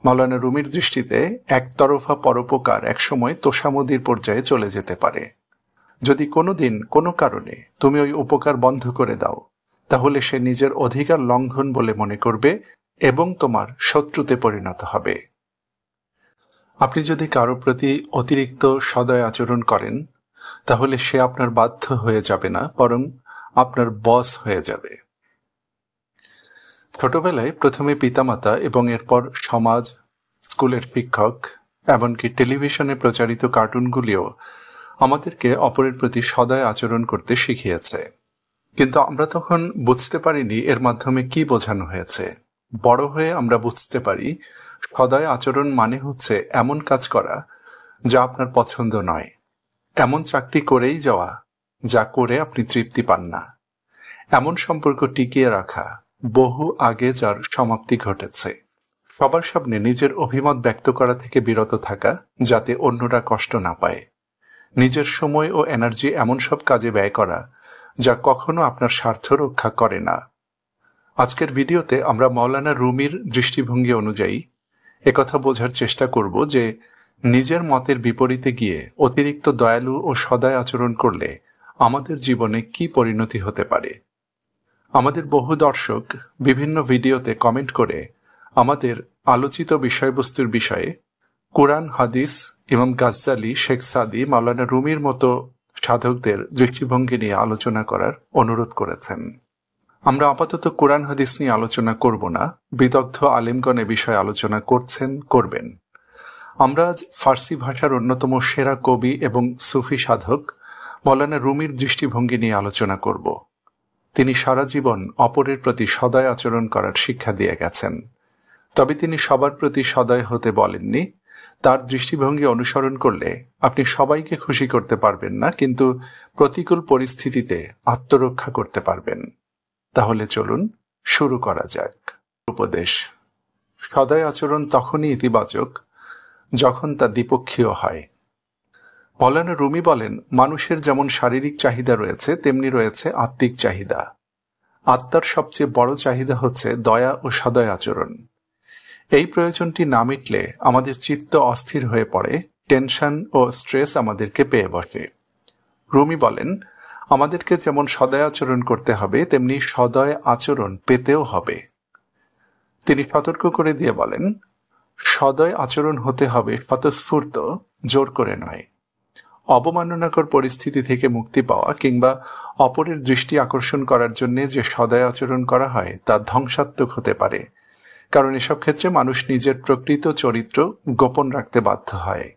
মাওলানা রুমির দৃষ্টিতে একতরফা পরোপকার একসময় তোষামোদির পর্যায়ে চলে যেতে পারে। যদি কোনোদিন কোনো কারণে তুমি ওই উপকার বন্ধ করে দাও, তাহলে সে নিজের অধিকার লঙ্ঘন বলে মনে করবে এবং তোমার শত্রুতে পরিণত হবে। আপনি যদি কারো প্রতি অতিরিক্ত সদয় আচরণ করেন, তাহলে সে আপনার বাধ্য হয়ে যাবে না, বরং আপনার বস হয়ে যাবে। ছোটবেলায় প্রথমে পিতামাতা এবং এরপর সমাজ, স্কুলের শিক্ষক, এমনকি টেলিভিশনে প্রচারিত কার্টুনগুলিও আমাদেরকে অপরের প্রতি সদয় আচরণ করতে শিখিয়েছে। কিন্তু আমরা তখন বুঝতে পারিনি এর মাধ্যমে কি বোঝানো হয়েছে। বড় হয়ে আমরা বুঝতে পারি সদয় আচরণ মানে হচ্ছে এমন কাজ করা যা আপনার পছন্দ নয়, এমন চাকরি করেই যাওয়া যা করে আপনি তৃপ্তি পান না, এমন সম্পর্ক টিকিয়ে রাখা বহু আগে যার সমাপ্তি ঘটেছে, সবার সামনে নিজের অভিমত ব্যক্ত করা থেকে বিরত থাকা যাতে অন্যরা কষ্ট না পায়, নিজের সময় ও এনার্জি এমন সব কাজে ব্যয় করা যা কখনো আপনার স্বার্থ রক্ষা করে না। আজকের ভিডিওতে আমরা মাওলানা রুমির দৃষ্টিভঙ্গি অনুযায়ী একথা বোঝার চেষ্টা করব যে নিজের মতের বিপরীতে গিয়ে অতিরিক্ত দয়ালু ও সদয় আচরণ করলে আমাদের জীবনে কি পরিণতি হতে পারে। আমাদের বহু দর্শক বিভিন্ন ভিডিওতে কমেন্ট করে আমাদের আলোচিত বিষয়বস্তুর বিষয়ে কুরআন, হাদিস, ইমাম গাজ্জালি, শেখ সাদি, মাওলানা রুমির মতো সাধকদের দৃষ্টিভঙ্গি নিয়ে আলোচনা করার অনুরোধ করেছেন। আমরা আপাতত কুরআন হাদিস নিয়ে আলোচনা করব না, বিদগ্ধ আলেমগণ এ বিষয়ে আলোচনা করবেন। আমরা আজ ফার্সি ভাষার অন্যতম সেরা কবি এবং সুফি সাধক মাওলানা রুমির দৃষ্টিভঙ্গি নিয়ে আলোচনা করব। তিনি সারা জীবন অপরের প্রতি সদয় আচরণ করার শিক্ষা দিয়ে গেছেন। তবে তিনি সবার প্রতি সদয় হতে বলেননি। তার দৃষ্টিভঙ্গি অনুসরণ করলে আপনি সবাইকে খুশি করতে পারবেন না, কিন্তু প্রতিকূল পরিস্থিতিতে আত্মরক্ষা করতে পারবেন। তাহলে চলুন শুরু করা যাক। উপদেশ: সদয় আচরণ তখনই ইতিবাচক যখন তা দ্বিপক্ষীয় হয়। মাওলানা রুমি বলেন, মানুষের যেমন শারীরিক চাহিদা রয়েছে, তেমনি রয়েছে আত্মিক চাহিদা। আত্মার সবচেয়ে বড় চাহিদা হচ্ছে দয়া ও সদয় আচরণ। এই প্রয়োজনটি না মিটলে আমাদের চিত্ত অস্থির হয়ে পড়ে, টেনশন ও স্ট্রেস আমাদেরকে পেয়ে বসে। রুমি বলেন, আমাদেরকে যেমন সদয় আচরণ করতে হবে, তেমনি সদয় আচরণ পেতেও হবে। তিনি সতর্ক করে দিয়ে বলেন, সদয় আচরণ হতে হবে স্বতঃস্ফূর্ত, জোর করে নয়। অবমাননাকর পরিস্থিতি থেকে মুক্তি পাওয়া কিংবা অপরের দৃষ্টি আকর্ষণ করার জন্য যে সদয় আচরণ করা হয় তা ধ্বংসাত্মক হতে পারে, কারণ এসব ক্ষেত্রে মানুষ নিজের প্রকৃত চরিত্র গোপন রাখতে বাধ্য হয়।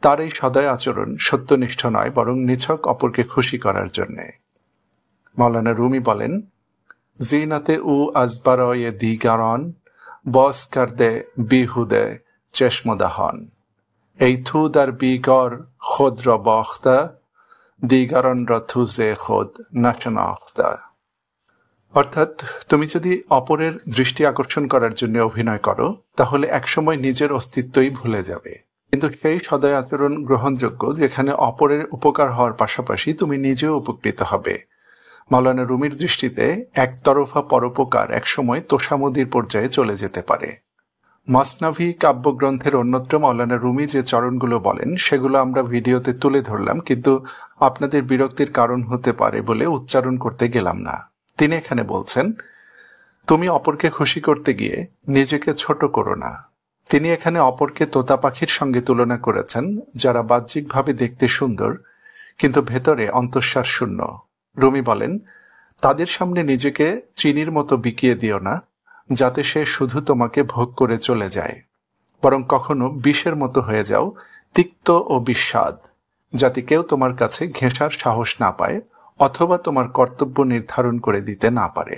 তার এই সদয় আচরণ সত্যনিষ্ঠ নয়, বরং নিছক অপরকে খুশি করার জন্যে। মাওলানা রুমি বলেন, জিনাতে উ আজবারয়ে দিগারন বস কারদে বিহুদে চেশমদাহন এই থু দার বিগর খোদ র বখতা দিগারন র থুজে খোদ নাচনাখতা। অর্থাৎ, তুমি যদি অপরের দৃষ্টি আকর্ষণ করার জন্য অভিনয় করো, তাহলে একসময় নিজের অস্তিত্বই ভুলে যাবে। কিন্তু সেই সদয় আচরণ গ্রহণযোগ্য যেখানে অপরের উপকার হওয়ার পাশাপাশি তুমি নিজেও উপকৃত হবে। মাওলানা রুমির দৃষ্টিতে একতরফা পরোপকার একসময় তোষামোদির পর্যায়ে চলে যেতে পারে। মাসনাভি কাব্যগ্রন্থের অন্যত্র মাওলানা রুমি যে চরণগুলো বলেন সেগুলো আমরা ভিডিওতে তুলে ধরলাম, কিন্তু আপনাদের বিরক্তির কারণ হতে পারে বলে উচ্চারণ করতে গেলাম না। তিনি এখানে বলছেন, তুমি অপরকে খুশি করতে গিয়ে নিজেকে ছোট করো না। তিনি এখানে অপরকে তোতা পাখির সঙ্গে তুলনা করেছেন, যারা বাহ্যিকভাবে দেখতে সুন্দর কিন্তু ভেতরে অন্তঃসার শূন্য। রুমি বলেন, তাদের সামনে নিজেকে চিনির মতো বিকিয়ে দিও না, যাতে সে শুধু তোমাকে ভোগ করে চলে যায়, বরং কখনো বিষের মতো হয়ে যাও, তিক্ত ও বিস্বাদ, যাতে কেউ তোমার কাছে ঘেঁষার সাহস না পায় অথবা তোমার কর্তব্য নির্ধারণ করে দিতে না পারে।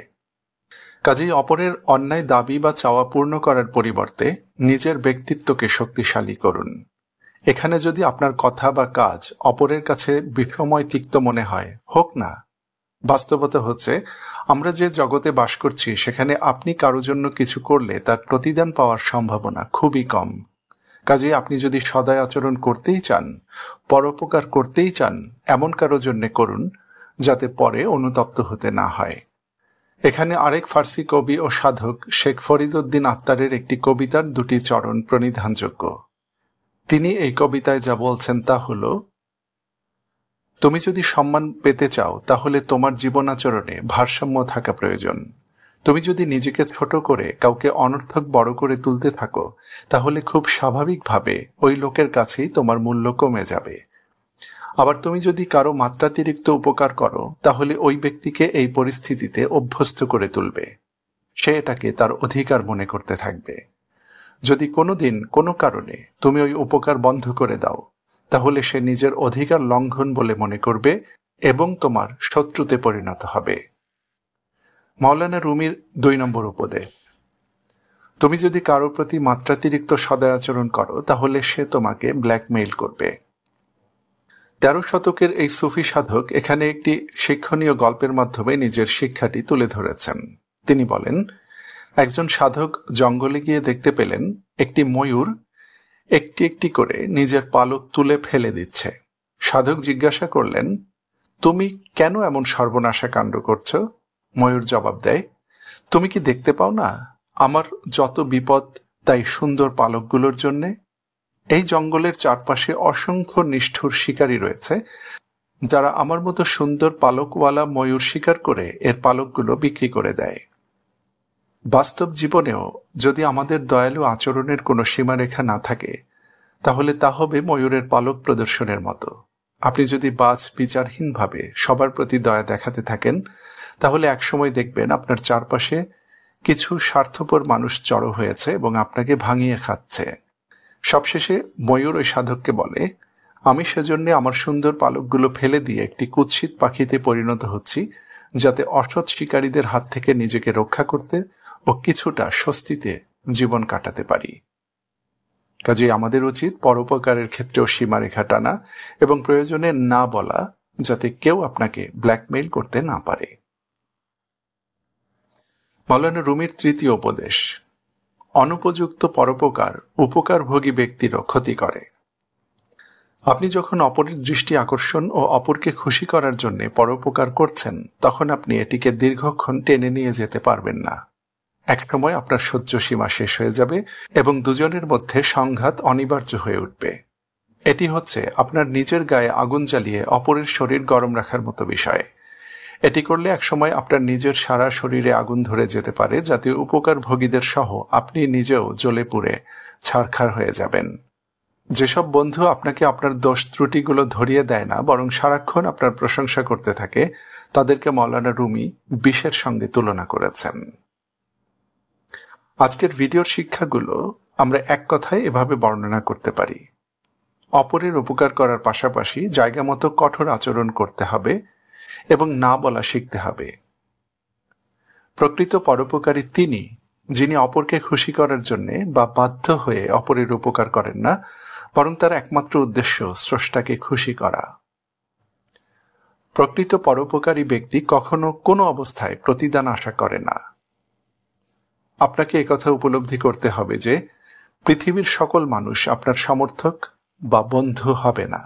কাজেই অপরের অন্যায় দাবি বা চাওয়া পূর্ণ করার পরিবর্তে নিজের ব্যক্তিত্বকে শক্তিশালী করুন। এখানে যদি আপনার কথা বা কাজ অপরের কাছে বিষময় তিক্ত মনে হয়, হোক না। বাস্তবতা হচ্ছে, আমরা যে জগতে বাস করছি সেখানে আপনি কারো জন্য কিছু করলে তার প্রতিদান পাওয়ার সম্ভাবনা খুবই কম। কাজেই আপনি যদি সদয় আচরণ করতেই চান, পরোপকার করতেই চান, এমন কারো জন্য করুন যাতে পরে অনুতপ্ত হতে না হয়। এখানে আরেক ফার্সি কবি ও সাধক শেখ ফরিদউদ্দিন আত্তারের একটি কবিতার দুটি চরণ প্রণিধানযোগ্য। তিনি এই কবিতায় যা বলছেন তা হল, তুমি যদি সম্মান পেতে চাও তাহলে তোমার জীবনাচরণে ভারসাম্য থাকা প্রয়োজন। তুমি যদি নিজেকে ছোট করে কাউকে অনর্থক বড় করে তুলতে থাকো তাহলে খুব স্বাভাবিকভাবে ওই লোকের কাছেই তোমার মূল্য কমে যাবে। আবার তুমি যদি কারো মাত্রাতিরিক্ত উপকার করো তাহলে ওই ব্যক্তিকে এই পরিস্থিতিতে অভ্যস্ত করে তুলবে। সে এটাকে তার অধিকার মনে করতে থাকবে। যদি কোনোদিন কোনো কারণে তুমি ওই উপকার বন্ধ করে দাও তাহলে সে নিজের অধিকার লঙ্ঘন বলে মনে করবে এবং তোমার শত্রুতে পরিণত হবে। মাওলানা রুমির 2 নম্বর উপদেশ, তুমি যদি কারো প্রতি মাত্রাতিরিক্ত সদয় আচরণ করো তাহলে সে তোমাকে ব্ল্যাকমেইল করবে। 13 শতকের এই সুফি সাধক এখানে একটি শিক্ষণীয় গল্পের মাধ্যমে নিজের শিক্ষাটি তুলে ধরেছেন। তিনি বলেন, একজন সাধক জঙ্গলে গিয়ে দেখতে পেলেন একটি ময়ূর একটি একটি করে নিজের পালক তুলে ফেলে দিচ্ছে। সাধক জিজ্ঞাসা করলেন, তুমি কেন এমন সর্বনাশা কাণ্ড করছো? ময়ূর জবাব দেয়, তুমি কি দেখতে পাও না আমার যত বিপদ তাই সুন্দর পালকগুলোর জন্যে? এই জঙ্গলের চারপাশে অসংখ্য নিষ্ঠুর শিকারী রয়েছে যারা আমার মতো সুন্দর পালকওয়ালা ময়ূর শিকার করে এর পালকগুলো বিক্রি করে দেয়। বাস্তব জীবনেও যদি আমাদের দয়ালু আচরণের কোনো সীমারেখা না থাকে তাহলে তা হবে ময়ূরের পালক প্রদর্শনের মতো। আপনি যদি বাজ বিচারহীনভাবে সবার প্রতি দয়া দেখাতে থাকেন তাহলে একসময় দেখবেন আপনার চারপাশে কিছু স্বার্থপর মানুষ জড়ো হয়েছে এবং আপনাকে ভাঙিয়ে খাচ্ছে। সবশেষে ময়ূর ওই সাধককে বলে, আমি সেজন্য আমার সুন্দর পালকগুলো ফেলে দিয়ে একটি কুৎসিত পাখিতে পরিণত হচ্ছি যাতে অসৎ শিকারীদের হাত থেকে নিজেকে রক্ষা করতে ও কিছুটা স্বস্তিতে জীবন কাটাতে পারি। কাজেই আমাদের উচিত পরোপকারের ক্ষেত্রেও সীমারেখা টানা এবং প্রয়োজনে না বলা, যাতে কেউ আপনাকে ব্ল্যাকমেইল করতে না পারে। মাওলানা রুমির 3য় উপদেশ, অনুপযুক্ত পরোপকার উপকারভোগী ব্যক্তিরও ক্ষতি করে। আপনি যখন অপরের দৃষ্টি আকর্ষণ ও অপরকে খুশি করার জন্য পরোপকার করছেন তখন আপনি এটিকে দীর্ঘক্ষণ টেনে নিয়ে যেতে পারবেন না। একসময় আপনার সহ্য সীমা শেষ হয়ে যাবে এবং দুজনের মধ্যে সংঘাত অনিবার্য হয়ে উঠবে। এটি হচ্ছে আপনার নিজের গায়ে আগুন জ্বালিয়ে অপরের শরীর গরম রাখার মতো বিষয়। এটি করলে একসময় আপনার নিজের সারা শরীরে আগুন ধরে যেতে পারে, যাতে উপকারভোগীদের সহ আপনি নিজেও জ্বলে পুড়ে ছারখার হয়ে যাবেন। যেসব বন্ধু আপনাকে আপনার দোষ ত্রুটিগুলো ধরিয়ে দেয় না বরং সারাক্ষণ আপনার প্রশংসা করতে থাকে, তাদেরকে মাওলানা রুমি বিষের সঙ্গে তুলনা করেছেন। আজকের ভিডিওর শিক্ষাগুলো আমরা এক কথায় এভাবে বর্ণনা করতে পারি। অপরের উপকার করার পাশাপাশি জায়গা মতো কঠোর আচরণ করতে হবে এবং না বলা শিখতে হবে। প্রকৃত পরোপকারী তিনি যিনি অপরকে খুশি করার জন্য বা বাধ্য হয়ে অপরের উপকার করেন না, বরং তার একমাত্র উদ্দেশ্য স্রষ্টাকে খুশি করা। প্রকৃত পরোপকারী ব্যক্তি কখনো কোনো অবস্থায় প্রতিদান আশা করে না। আপনাকে একথা উপলব্ধি করতে হবে যে পৃথিবীর সকল মানুষ আপনার সমর্থক বা বন্ধু হবে না।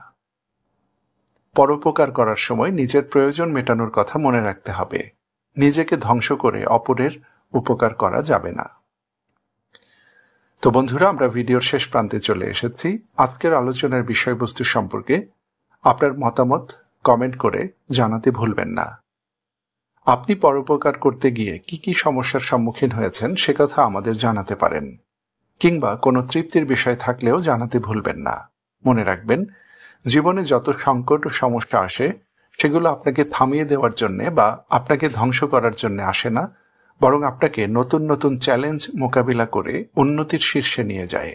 পরোপকার করার সময় নিজের প্রয়োজন মেটানোর কথা মনে রাখতে হবে। নিজেকে ধ্বংস করে অপরের উপকার করা যাবে না। তো বন্ধুরা, আমরা ভিডিওর শেষ প্রান্তে চলে এসেছি। আজকের আলোচনার বিষয়বস্তু সম্পর্কে আপনার মতামত কমেন্ট করে জানাতে ভুলবেন না। আপনি পরোপকার করতে গিয়ে কি কি সমস্যার সম্মুখীন হয়েছেন সে কথা আমাদের জানাতে পারেন, কিংবা কোনো তৃপ্তির বিষয় থাকলেও জানাতে ভুলবেন না। মনে রাখবেন, জীবনে যত সংকট ও সমস্যা আসে সেগুলো আপনাকে থামিয়ে দেওয়ার জন্য বা আপনাকে ধ্বংস করার জন্য আসে না, বরং আপনাকে নতুন নতুন চ্যালেঞ্জ মোকাবিলা করে উন্নতির শীর্ষে নিয়ে যায়।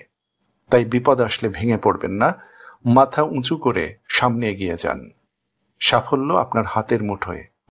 তাই বিপদ আসলে ভেঙে পড়বেন না, মাথা উঁচু করে সামনে এগিয়ে যান। সাফল্য আপনার হাতের মুঠোয়।